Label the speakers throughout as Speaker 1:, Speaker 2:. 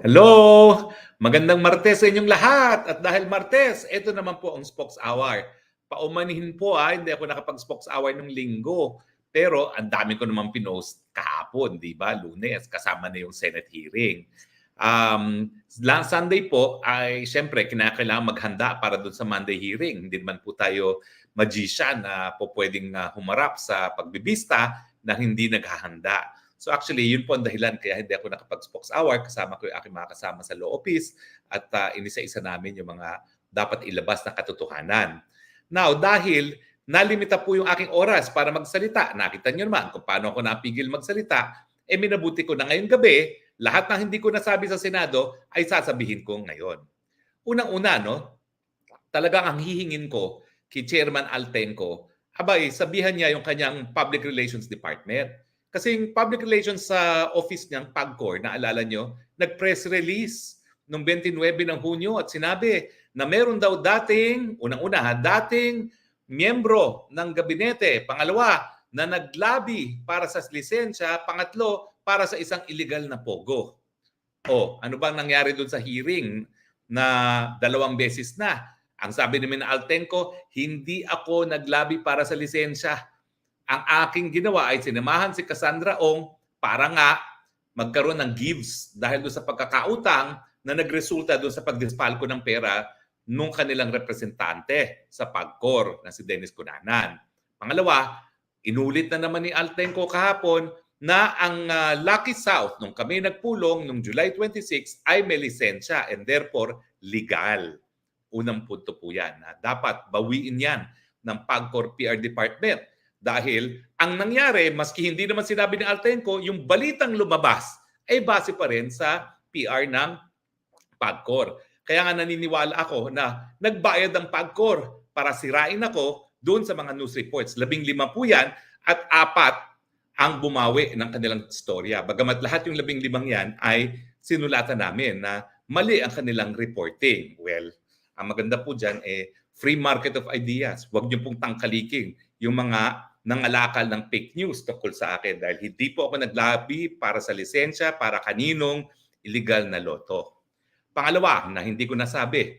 Speaker 1: Hello! Magandang Martes sa inyong lahat. At dahil Martes, ito naman po ang Spokes Hour. Paumanihin po hindi ako nakapag-Spokes Hour ng linggo. Pero ang dami ko naman pinost kahapon, di ba? Lunes, kasama na yung Senate hearing. Last Sunday po ay siyempre kinakailangan maghanda para doon sa Monday hearing. Hindi naman po tayo magician na po pwedeng humarap sa pagbibista na hindi naghahanda. So actually, yun po ang dahilan kaya hindi ako nakapag-Spokes Hour. Kasama ko yung aking mga kasama sa law office at inisa-isa namin yung mga dapat ilabas na katotohanan. Now, dahil nalimita po yung aking oras para magsalita, nakita nyo naman kung paano ako napigil magsalita, minabuti ko na ngayong gabi, lahat ng hindi ko nasabi sa Senado ay sasabihin ko ngayon. Unang-una, talagang ang hihingin ko kay Chairman Altenco, sabihan niya yung kanyang Public Relations Department. Kasi yung public relations sa office niyang PAGCOR, naalala nyo, nag-press release noong 29 ng Hunyo at sinabi na meron daw dating miyembro ng gabinete, pangalawa, na naglabi para sa lisensya, pangatlo, para sa isang illegal na pogo. Ano bang nangyari doon sa hearing na 2 beses na? Ang sabi ni Altenco, hindi ako naglabi para sa lisensya. Ang aking ginawa ay sinamahan si Cassandra Ong para nga magkaroon ng gives dahil doon sa pagkakautang na nagresulta doon sa pagdispalko ng pera nung kanilang representante sa PAGCOR na si Dennis Cunanan. Pangalawa, inulit na naman ni Altenco kahapon na ang Lucky South, nung kami nagpulong nung July 26, ay may lisensya and therefore legal. Unang punto po yan. Dapat bawiin yan ng PAGCOR PR Department. Dahil ang nangyari, maski hindi naman sinabi ni Altenco, yung balitang lumabas ay base pa rin sa PR ng PAGCOR. Kaya nga naniniwala ako na nagbayad ang PAGCOR para sirain ako doon sa mga news reports. 15 po yan at 4 ang bumawi ng kanilang storya. Bagamat lahat yung 15 yan ay sinulatan namin na mali ang kanilang reporting. Well, ang maganda po dyan free market of ideas. Huwag niyo pong tangkaliking yung mga nangalakal ng fake news tungkol sa akin dahil hindi po ako naglabi para sa lisensya, para kaninong illegal na loto. Pangalawa, na hindi ko nasabi,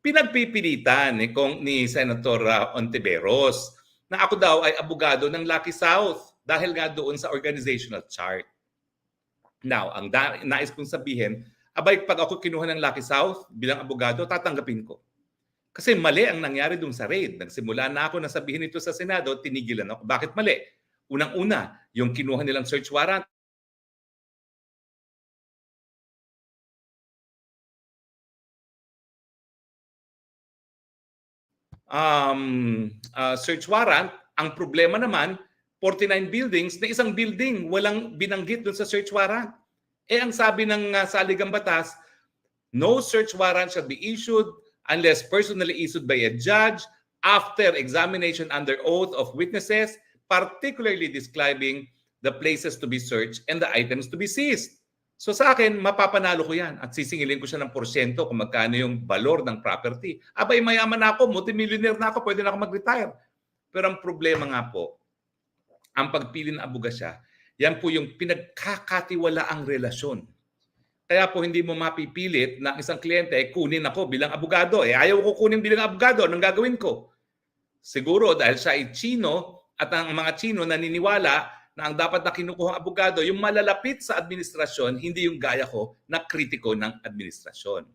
Speaker 1: pinagpipilitan ni Senator Ontiveros na ako daw ay abogado ng Lucky South dahil nga doon sa organizational chart. Now, ang nais kong sabihin, pag ako kinuha ng Lucky South bilang abogado, tatanggapin ko. Kasi mali ang nangyari doon sa raid. Nagsimula na ako na sabihin ito sa Senado, tinigilan ako. Bakit mali? Unang-una, yung kinuha nilang search warrant, search warrant, ang problema naman, 49 buildings, na isang building, walang binanggit doon sa search warrant. Ang sabi ng saligang batas, no search warrant shall be issued unless personally issued by a judge after examination under oath of witnesses, particularly describing the places to be searched and the items to be seized. So sa akin, mapapanalo ko yan at sisingilin ko siya ng porsyento kung magkano yung valor ng property. Mayaman na ako, multimillionaire na ako, pwede na ako mag-retire. Pero ang problema nga po, ang pagpili ng abogasya, yan po yung pinagkakatiwalaang relasyon. Kaya po hindi mo mapipilit na isang kliyente kunin ako bilang abogado. Ayaw ko kunin bilang abogado. Anong gagawin ko? Siguro dahil siya ay Chino at ang mga Chino naniniwala na ang dapat na kinukuha abogado, yung malalapit sa administrasyon, hindi yung gaya ko na kritiko ng administrasyon.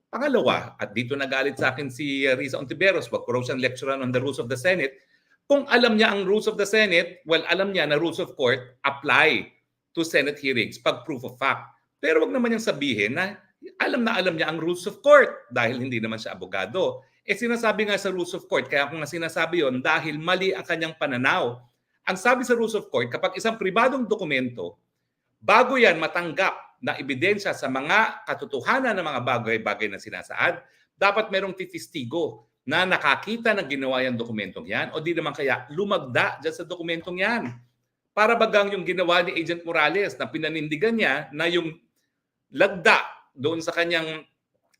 Speaker 1: Pangalawa, at dito nagalit sa akin si Risa Ontiveros, wag ko raw siyang lecturer on the rules of the Senate. Kung alam niya ang rules of the Senate, well, alam niya na rules of court apply to Senate hearings pag proof of fact. Pero wag naman niyang sabihin na alam niya ang rules of court dahil hindi naman siya abogado. Sinasabi nga sa rules of court, kaya kung nga sinasabi yon dahil mali ang kanyang pananaw. Ang sabi sa rules of court, kapag isang pribadong dokumento, bago yan matanggap na ebidensya sa mga katotohanan ng mga bagay-bagay na sinasaad, dapat merong titistigo na nakakita ng ginawa yung dokumentong yan o di naman kaya lumagda dyan sa dokumentong yan. Para bagang yung ginawa ni Agent Morales na pinanindigan niya na yung lagda doon sa kanyang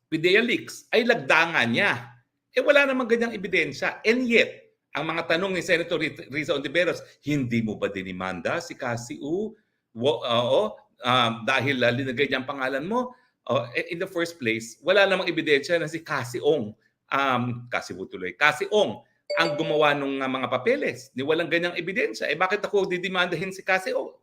Speaker 1: PIDEA leaks ay lagdangan niya. Wala namang ganyang ebidensya. And yet, ang mga tanong ni Senator Risa Ontiveros, hindi mo ba dinimanda si Cassie Dahil linagay niya ang pangalan mo? In the first place, wala namang ebidensya na si Cassie Ong, Cassie Ong, ang gumawa ng mga papeles. Ni walang ganyang ebidensya. Bakit ako didemandahin si Cassie Ong?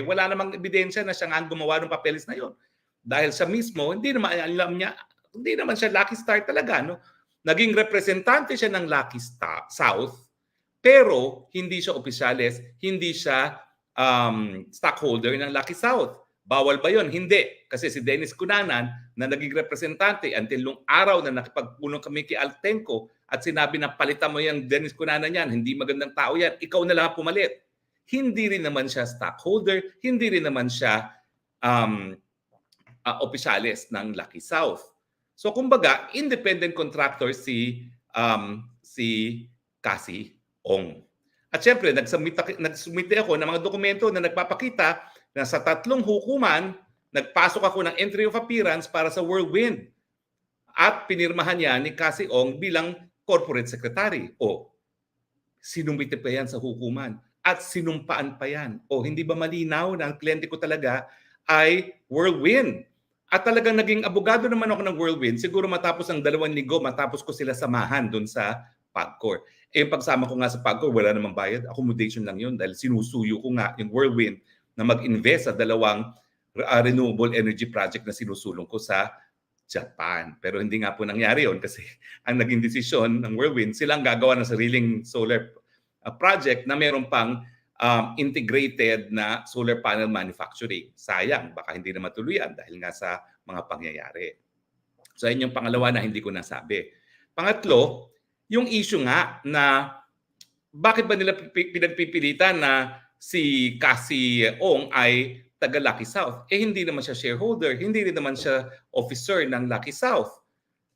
Speaker 1: Wala namang ebidensya na siya ang gumawa ng papeles na yon. Dahil siya mismo, hindi naman alam niya, hindi naman siya Lucky Star talaga. No? Naging representante siya ng Lucky South, pero hindi siya opisyales, hindi siya stockholder ng Lucky South. Bawal ba yon? Hindi. Kasi si Dennis Cunanan na naging representante until nung araw na nakipagpulong kami kay Altenco at sinabi na palitan mo yung Dennis Cunanan yan, hindi magandang tao yan, ikaw na lang pumalit. Hindi rin naman siya stockholder, hindi rin naman siya opisyales ng Lucky South. So kumbaga, independent contractor si Cassie Ong. At syempre, nagsumite ako ng mga dokumento na nagpapakita na sa 3 hukuman, nagpasok ako ng entry of appearance para sa Whirlwind. At pinirmahan niya ni Cassie Ong bilang corporate secretary. Sinumite pa yan sa hukuman. At sinumpaan pa yan. Hindi ba malinaw na ang kliyente ko talaga ay Whirlwind? At talagang naging abogado naman ako ng Whirlwind, siguro matapos ang 2 linggo, matapos ko sila samahan doon sa PAGCOR. Yung pagsama ko nga sa PAGCOR, wala namang bayad. Accommodation lang yun dahil sinusuyo ko nga yung Whirlwind na mag-invest sa 2 renewable energy project na sinusulong ko sa Japan. Pero hindi nga po nangyari yun kasi ang naging desisyon ng Whirlwind, silang gagawa ng sariling solar project na meron pang integrated na solar panel manufacturing. Sayang, baka hindi na matuluyan dahil nga sa mga pangyayari. So yun yung pangalawa na hindi ko nasabi. Pangatlo, yung issue nga na bakit ba nila pinagpipilitan na si Cassie Ong ay taga Lucky South? Hindi naman siya shareholder, hindi rin naman siya officer ng Lucky South.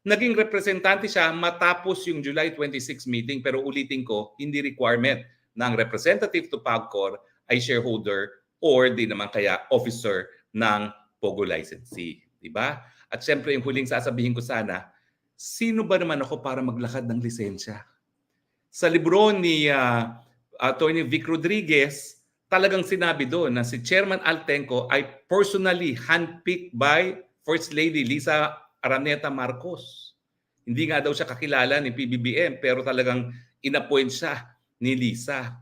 Speaker 1: Naging representante siya matapos yung July 26 meeting, pero ulitin ko, hindi requirement ng representative to PAGCOR ay shareholder or di naman kaya officer ng POGO licensee. Diba? At syempre yung huling sasabihin ko sana, sino ba naman ako para maglakad ng lisensya? Sa libro ni Attorney Vic Rodriguez, talagang sinabi doon na si Chairman Altenco ay personally handpicked by First Lady Lisa Araneta Marcos. Hindi nga daw siya kakilala ni PBBM pero talagang inappoint siya ni Lisa.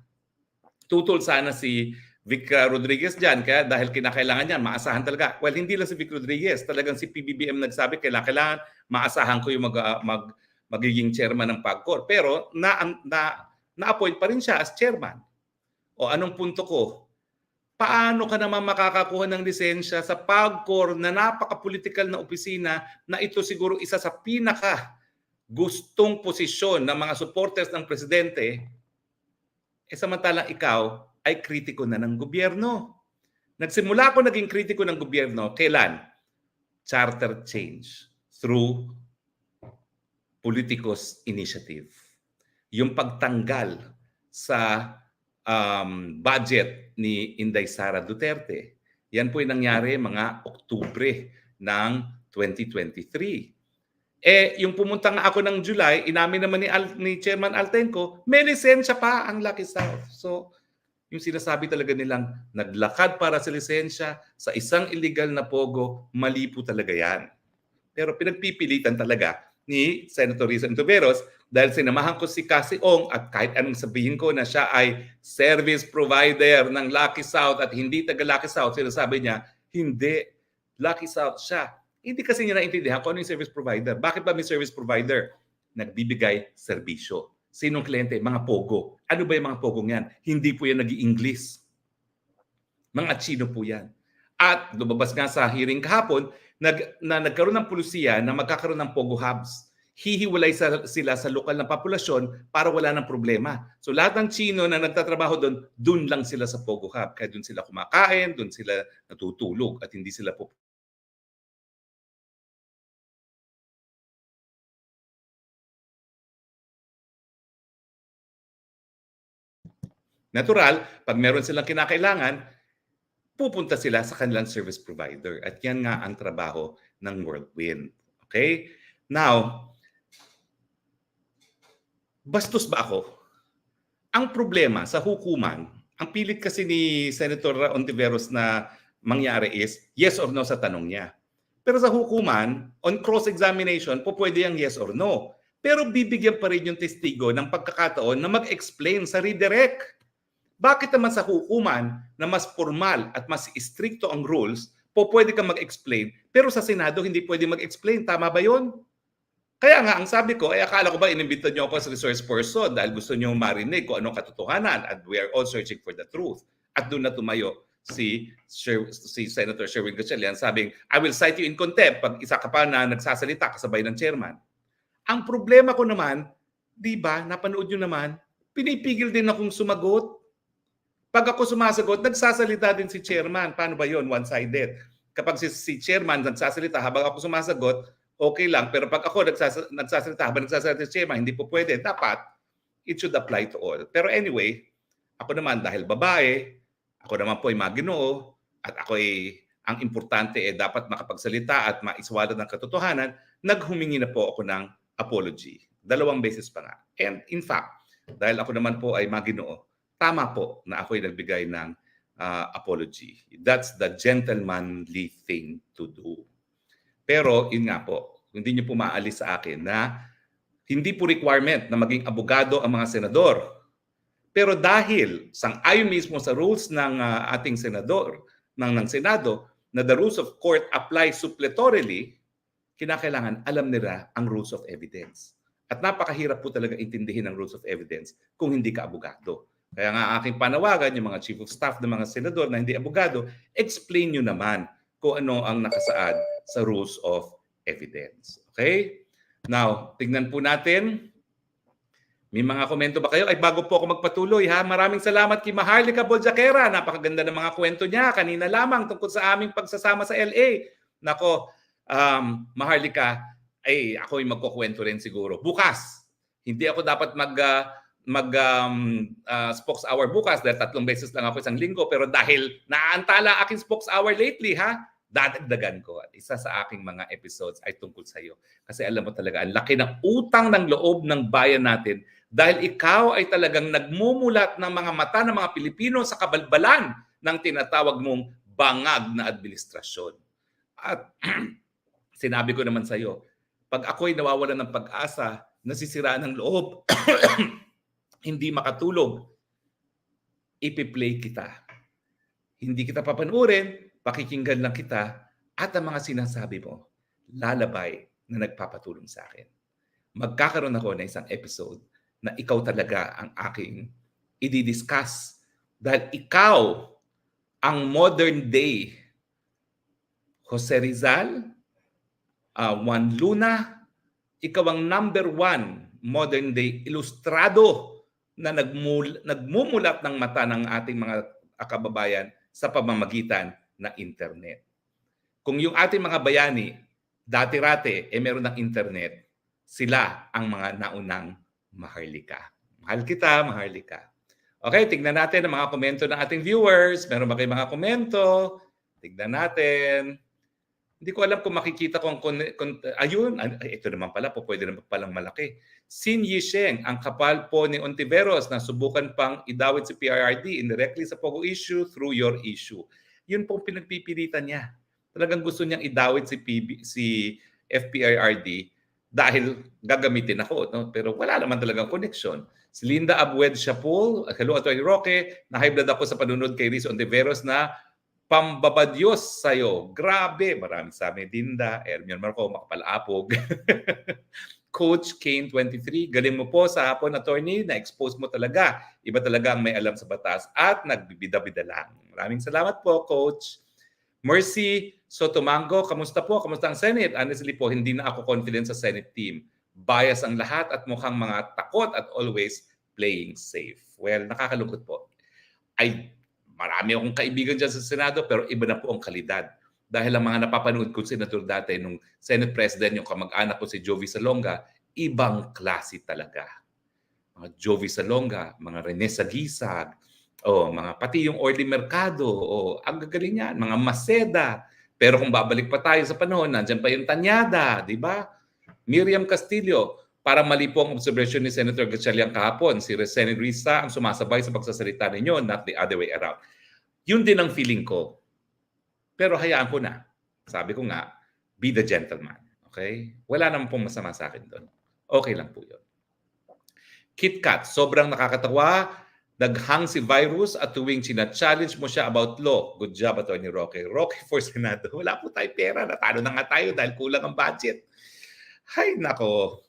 Speaker 1: Tutol sana si Vic Rodriguez dyan, kaya dahil kinakailangan yan, maasahan talaga. Well, hindi lang si Vic Rodriguez, talagang si PBBM nagsabi, kailangan maasahan ko yung magiging chairman ng PAGCOR. Pero na-appoint pa rin siya as chairman. Anong punto ko? Paano ka naman makakakuha ng lisensya sa PAGCOR na napaka-political na opisina na ito siguro isa sa pinaka gustong posisyon ng mga supporters ng presidente, samantalang ikaw ay kritiko na ng gobyerno. Nagsimula ako naging kritiko ng gobyerno, kailan? Charter change through Politicos Initiative. Yung pagtanggal sa budget ni Inday Sara Duterte. Yan po yung nangyari mga Oktubre ng 2023. Yung pumunta nga ako ng July, inamin naman ni Chairman Altenco, may lisensya pa ang Lucky South. So, yung sinasabi talaga nilang naglakad para sa lisensya sa isang illegal na pogo, mali po talaga yan. Pero pinagpipilitan talaga ni Senator Risa Ontiveros dahil sinamahan ko si Cassie Ong at kahit anong sabihin ko na siya ay service provider ng Lucky South at hindi taga Lucky South, sinasabi niya, hindi, Lucky South siya. Hindi kasi niya naintindihan kung ano yung service provider. Bakit ba may service provider? Nagbibigay serbisyo. Sinong kliyente? Mga pogo. Ano ba yung mga pogong yan? Hindi po yan nag-i-English. Mga Chino po yan. At lumabas nga sa hearing kahapon, nagkaroon ng pulisiya na magkakaroon ng pogo hubs. Hihiwalay sila sa lokal na populasyon para wala ng problema. So lahat ng Chino na nagtatrabaho doon lang sila sa pogo hub. Kaya doon sila kumakain, doon sila natutulog at hindi sila po. Natural, pag meron silang kinakailangan, pupunta sila sa kanilang service provider. At yan nga ang trabaho ng Whirlwind. Okay? Now, bastos ba ako? Ang problema sa hukuman, ang pilit kasi ni Senator Ontiveros na mangyari is yes or no sa tanong niya. Pero sa hukuman, on cross-examination, po pwede yung yes or no. Pero bibigyan pa rin yung testigo ng pagkakataon na mag-explain sa redirect. Bakit naman sa hukuman na mas formal at mas stricto ang rules, po pwede kang mag-explain, pero sa Senado hindi pwede mag-explain. Tama ba yun? Kaya nga, ang sabi ko, akala ko ba inimbita niyo ako as resource person dahil gusto niyo marinig kung anong katotohanan and we are all searching for the truth. At doon na tumayo si Senator Sherwin Gatchalian sabing, I will cite you in contempt pag isa ka pa na nagsasalita kasabay ng chairman. Ang problema ko naman, di ba, napanood nyo naman, pinipigil din akong sumagot. Pag ako sumasagot, nagsasalita din si chairman. Paano ba yon? One-sided. Kapag si chairman nagsasalita habang ako sumasagot, okay lang. Pero pag ako nagsasalita habang nagsasalita si chairman, hindi po pwede. Dapat, it should apply to all. Pero anyway, ako naman dahil babae, ako naman po ay maginoo, at ako ay, ang importante dapat makapagsalita at maiswalat ng katotohanan, naghumingi na po ako ng apology. 2 beses pa nga. And in fact, dahil ako naman po ay maginoo, tama po na ako'y nagbigay ng apology. That's the gentlemanly thing to do. Pero yun nga po, hindi niyo po maalis sa akin na hindi po requirement na maging abogado ang mga senador. Pero dahil sang-ayon mismo sa rules ng ating senador, ng Senado, na the rules of court apply suppletorily, kinakailangan alam nila ang rules of evidence. At napakahirap po talaga intindihin ang rules of evidence kung hindi ka abogado. Kaya nga aking panawagan, yung mga chief of staff ng mga senador na hindi abogado, explain nyo naman kung ano ang nakasaad sa rules of evidence. Okay? Now, tignan po natin. May mga komento ba kayo? Ay, bago po ako magpatuloy, ha? Maraming salamat kay Maharlika Boljaquera. Napakaganda ng mga kwento niya. Kanina lamang tungkol sa aming pagsasama sa LA. Nako, Maharlika, ay ako'y magkukwento rin siguro. Bukas, hindi ako dapat spokes hour bukas dahil 3 beses lang ako isang linggo, pero dahil naaantala aking spokes hour lately, dadagdagan ko. At isa sa aking mga episodes ay tungkol sa iyo. Kasi alam mo talaga, ang laki ng utang ng loob ng bayan natin dahil ikaw ay talagang nagmumulat ng mga mata ng mga Pilipino sa kabalbalan ng tinatawag mong bangag na administrasyon. At sinabi ko naman sa iyo, pag ako'y nawawalan ng pag-asa, nasisiraan ng loob, hindi makatulog, ipi-play kita. Hindi kita papanurin, pakikinggan lang kita, at ang mga sinasabi mo, lalabay na nagpapatulong sa akin. Magkakaroon ako ng isang episode na ikaw talaga ang aking i-discuss dahil ikaw ang modern day Jose Rizal, Juan Luna, ikaw ang number 1 modern day ilustrado na nagmumulat ng mata ng ating mga kababayan sa pamamagitan ng internet. Kung yung ating mga bayani, dati-rate, meron ng internet, sila ang mga naunang Maharlika. Mahal kita, Maharlika. Okay, tignan natin ang mga komento ng ating viewers. Meron ba kayong mga komento? Tignan natin. Hindi ko alam kung makikita ko ayun, ito naman pala po, pwede naman palang malaki. Sin Yisheng, ang kapal po ni Ontiveros na subukan pang idawit si PRRD indirectly sa Pogo issue through your issue. Yun pong pinagpipilitan niya. Talagang gusto niyang idawit si FPRRD dahil gagamitin ako. No? Pero wala naman talagang connection. Si Linda Abued Shapul, hello Atty. Roque, na-high blood ako sa panunod kay Riz Ontiveros na pambabadyos sa'yo. Grabe. Maraming sabi, Dinda, Ermion Marco, makapalapog. Coach Kane 23, galing mo po sa hapon, attorney, na-expose mo talaga. Iba talaga ang may alam sa batas at nagbibida-bida lang. Maraming salamat po, Coach. Mercy Sotomango, kamusta po? Kamusta ang Senate? Honestly po, hindi na ako confident sa Senate team. Bias ang lahat at mukhang mga takot at always playing safe. Well, nakakalungkot po. Marami akong kaibigan dyan sa Senado pero iba na po ang kalidad. Dahil ang mga napapanood ko senator dati nung Senate President, yung kamag-anak ko si Jovi Salonga, ibang klase talaga. Mga Jovi Salonga, mga Rene Sagisag, mga pati yung Orly Mercado, ang gagaling yan, mga Maceda. Pero kung babalik pa tayo sa panahon, nandiyan pa yung Tanyada, di ba? Miriam Castillo, para mali po ang observation ni Senator Gatchalian kahapon. Si Senator Risa ang sumasabay sa pagsasalita ninyo, not the other way around. Yun din ang feeling ko. Pero hayaan ko na. Sabi ko nga, be the gentleman. Okay? Wala naman pong masama sa akin doon. Okay lang po yun. KitKat, sobrang nakakatawa. Naghang si Virus at tuwing china-challenge mo siya about law. Good job, Atty. Roque. Roque for Senado. Wala po tayo pera. Natalo na nga tayo dahil kulang ang budget. Hay nako.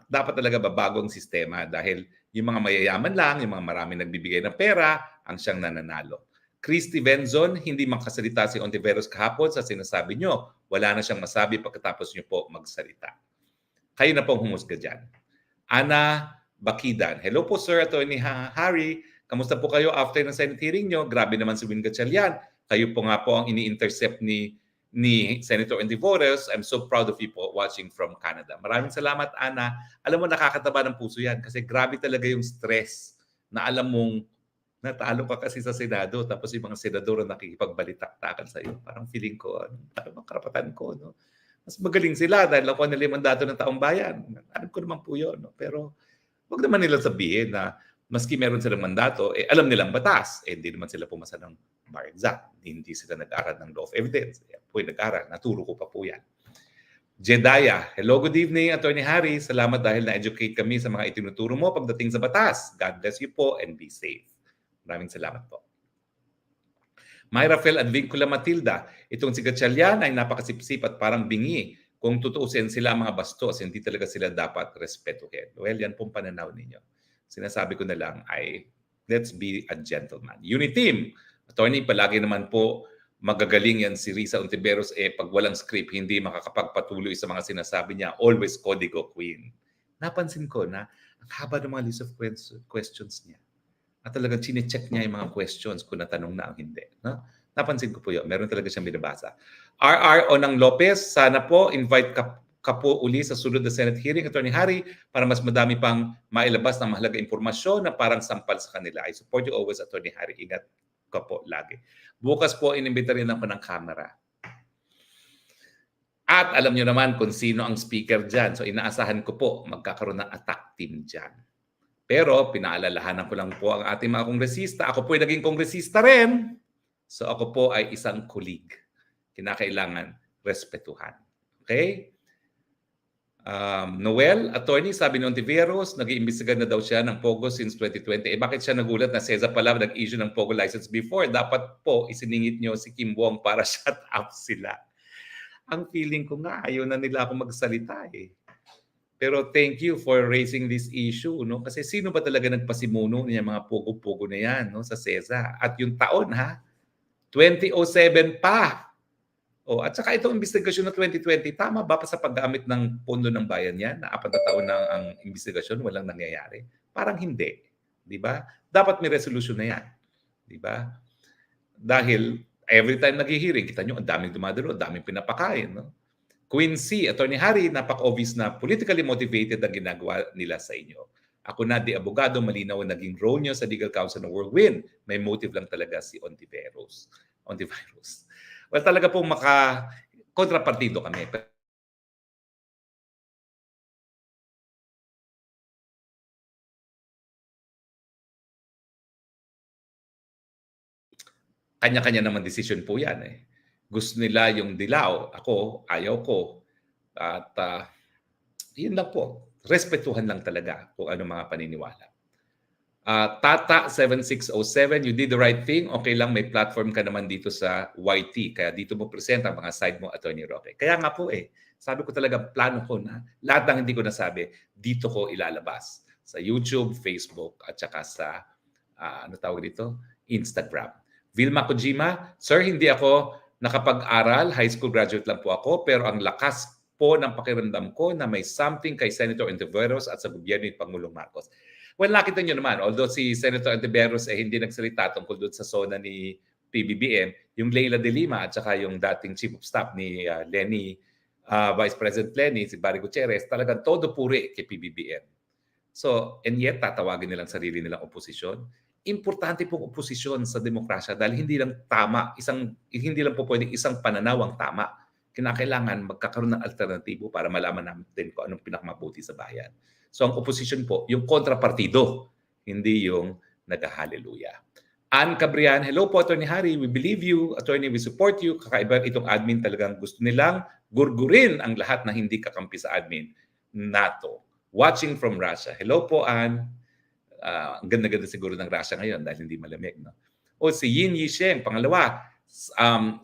Speaker 1: Dapat talaga babago ang sistema dahil yung mga mayayaman lang, yung mga maraming nagbibigay ng pera, ang siyang nananalo. Christy Benzon, hindi makasalita si Ontiveros kahapon sa sinasabi nyo. Wala na siyang masabi pagkatapos nyo po magsalita. Kayo na pong humusga dyan. Ana Bakidan. Hello po Sir Atty. Harry. Kamusta po kayo after ng Senate hearing nyo? Grabe naman si Win Gatchalian. Kayo po nga po ang ini-intercept ni Senator Ontiveros. I'm so proud of you po watching from Canada. Maraming salamat, Ana. Alam mo, nakakataba ng puso yan kasi grabe talaga yung stress na alam mong natalo ka kasi sa Senado tapos yung mga senador na nakikipagbalitaktakan sa iyo. Parang feeling ko, ano karapatan ko, no? Mas magaling sila dahil ako nila yung mandato ng taong bayan. Alam ko naman po yun. No? Pero wag naman nila sabihin na maski meron silang mandato, alam nilang batas. Hindi naman sila pumasa ng bar exam. Hindi sila nag-aral ng law of evidence. Po yung nag-aral. Naturo ko pa po yan. Jedaya, hello, good evening, Atty. Harry. Salamat dahil na-educate kami sa mga itinuturo mo pagdating sa batas. God bless you po and be safe. Maraming salamat po. Myra Fel Advincula Matilda, itong si Gatchalian ay napakasipsip at parang bingi. Kung tutuusin sila mga bastos, hindi talaga sila dapat respetuhin. Well, yan pong pananaw ninyo. Sinasabi ko na lang ay, let's be a gentleman. Uniteam, attorney, palagi naman po magagaling yan si Risa Ontiveros. Pag walang script, hindi makakapagpatuloy sa mga sinasabi niya. Always Código Queen. Napansin ko na ang haba ng mga list of questions niya. At talagang chine-check niya yung mga questions kung natanong na ang hindi. No? Napansin ko po yun. Meron talaga siyang binabasa. RR Onang Lopez, sana po invite ka po uli sa sunod na Senate hearing, Atty. Harry, para mas madami pang mailabas ng mahalaga impormasyon na parang sampal sa kanila. I support you always, Atty. Harry. Ingat ka po lagi. Bukas po, inimbita rin ako ng camera. At alam niyo naman kung sino ang speaker dyan. So inaasahan ko po, magkakaroon ng attack team dyan. Pero pinaalalahanan ko lang po ang ating mga kongresista. Ako po ay naging kongresista rin. So ako po ay isang colleague. Kinakailangan respetuhan. Okay? Noel, attorney, sabi ni Ontiveros, nag-iimbestiga na daw siya ng POGO since 2020. Bakit siya nagulat na CESA pala nag-issue ng POGO license before? Dapat po isiningit nyo si Kim Wong para shut up sila. Ang feeling ko nga, ayaw na nila ako magsalita eh. Pero thank you for raising this issue, no? Kasi sino ba talaga nagpasimuno niya mga pogo-pogo na yan, no, sa CESA? At yung taon, ha? 2007 pa. At saka itong investigasyon na 2020, tama ba pa sa paggamit ng pondo ng bayan yan? Na 4 na taon na ang investigasyon, walang nangyayari? Parang hindi. Di ba? Dapat may resolution na yan. Di ba? Dahil every time nag-hearing, kita nyo, ang daming dumadalo, ang daming pinapakain, no? Quincy, Atty. Harry, napak-obvious na politically motivated ang ginagawa nila sa inyo. Ako na, di abogado, malinaw ang naging role nyo sa legal counsel ng Whirlwind. May motive lang talaga si Ontiveros. Well, talaga pong kontrapartido kami. Kanya-kanya naman decision po yan eh. Gusto nila yung dilaw. Ako, ayaw ko. At yun lang po. Respetuhan lang talaga kung ano mga paniniwala. Tata 7607, you did the right thing. Okay lang, may platform ka naman dito sa YT. Kaya dito mo present ang mga side mo, Atty. Roque. Kaya nga po sabi ko talaga, plano ko na lahat ng hindi ko nasabi, dito ko ilalabas. Sa YouTube, Facebook, at saka sa, ano tawag dito? Instagram. Vilma Kojima, Sir, hindi ako nakapag-aral. High school graduate lang po ako. Pero ang lakas po ng pakiramdam ko na may something kay Senator Ontiveros at sa gobyerno ni Pangulong Marcos. Well, nakita nyo naman, although si Senator Ontiveros hindi nagsalita tungkol doon sa SONA ni PBBM, yung Leila de Lima at saka yung dating Chief of Staff ni Lenny, Vice President Lenny, si Barry Gutierrez, talagang todo puri kay PBBM. So, and yet, tatawagin nilang sarili nilang oposisyon. Importante pong oposisyon sa demokrasya dahil hindi lang tama, hindi lang po pwedeng isang pananaw ang tama. Kinakailangan magkakaroon ng alternatibo para malaman natin kung anong pinakamabuti sa bayan. So ang opposition po, yung kontrapartido, hindi yung nag-hallelujah. Ann Cabrian, hello po Attorney Harry, we believe you, Attorney, we support you. Kakaiba itong admin, talagang gusto nilang gurgurin ang lahat na hindi kakampi sa admin. NATO. Watching from Russia. Hello po Ann. Ang ganda-ganda siguro ng Russia ngayon dahil hindi malamig. No? O si Yin Yisheng, pangalawa,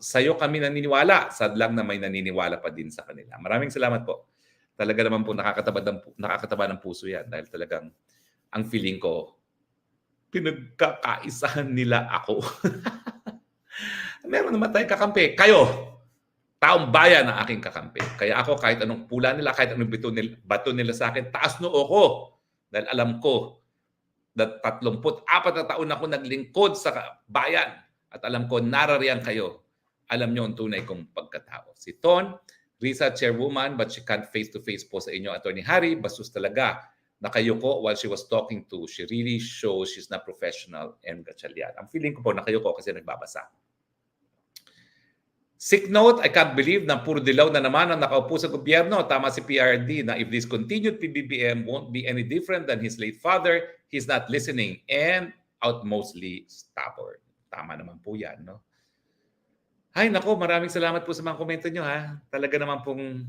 Speaker 1: sa'yo kami naniniwala. Sad lang na may naniniwala pa din sa kanila. Maraming salamat po. Talaga naman po nakakataba ng puso yan dahil talagang ang feeling ko, pinagkakaisahan nila ako. Meron naman tayong kakampi. Kayo, taong bayan ang aking kakampi. Kaya ako, kahit anong pula nila, kahit anong bato nila sa akin, taas noo ko. Dahil alam ko, na 34 na taon ako naglingkod sa bayan. At alam ko, narariyan kayo. Alam nyo ang tunay kong pagkatao. Si Ton, Risa, chairwoman, but she can't face-to-face po sa inyo, Attorney Harry. Bastos talaga. Nakayuko while she was talking to. She really shows she's not professional and gatsalyan. Ang feeling ko po nakayuko kasi nagbabasa. Sick note, I can't believe na puro dilaw na naman ang nakaupo sa gobyerno. Tama si PRD na if this continued, PBBM won't be any different than his late father. He's not listening and outmostly stubborn. Tama naman po yan, no? Ay, nako, maraming salamat po sa mga komento nyo, ha? Talaga naman pong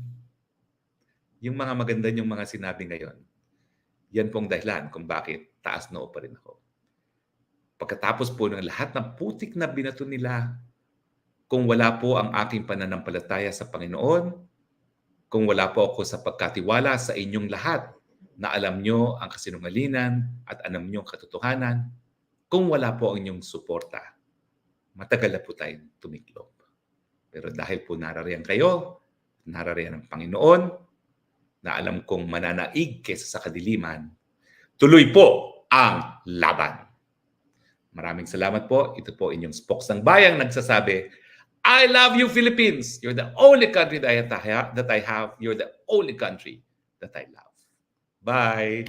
Speaker 1: yung mga maganda yung mga sinabi ngayon. Yan pong dahilan kung bakit taas noo pa rin ako. Pagkatapos po ng lahat ng putik na binato nila, kung wala po ang aking pananampalataya sa Panginoon, kung wala po ako sa pagkatiwala sa inyong lahat na alam nyo ang kasinungalingan at alam nyo ang katotohanan, kung wala po ang inyong suporta, matagal na po tayong tumiklop. Pero dahil po narariyan kayo, narariyan ang Panginoon, na alam kong mananaig kesa sa kadiliman, tuloy po ang laban. Maraming salamat po. Ito po inyong Spokes ng Bayang nagsasabi, I love you, Philippines. You're the only country that I have. You're the only country that I love. Bye.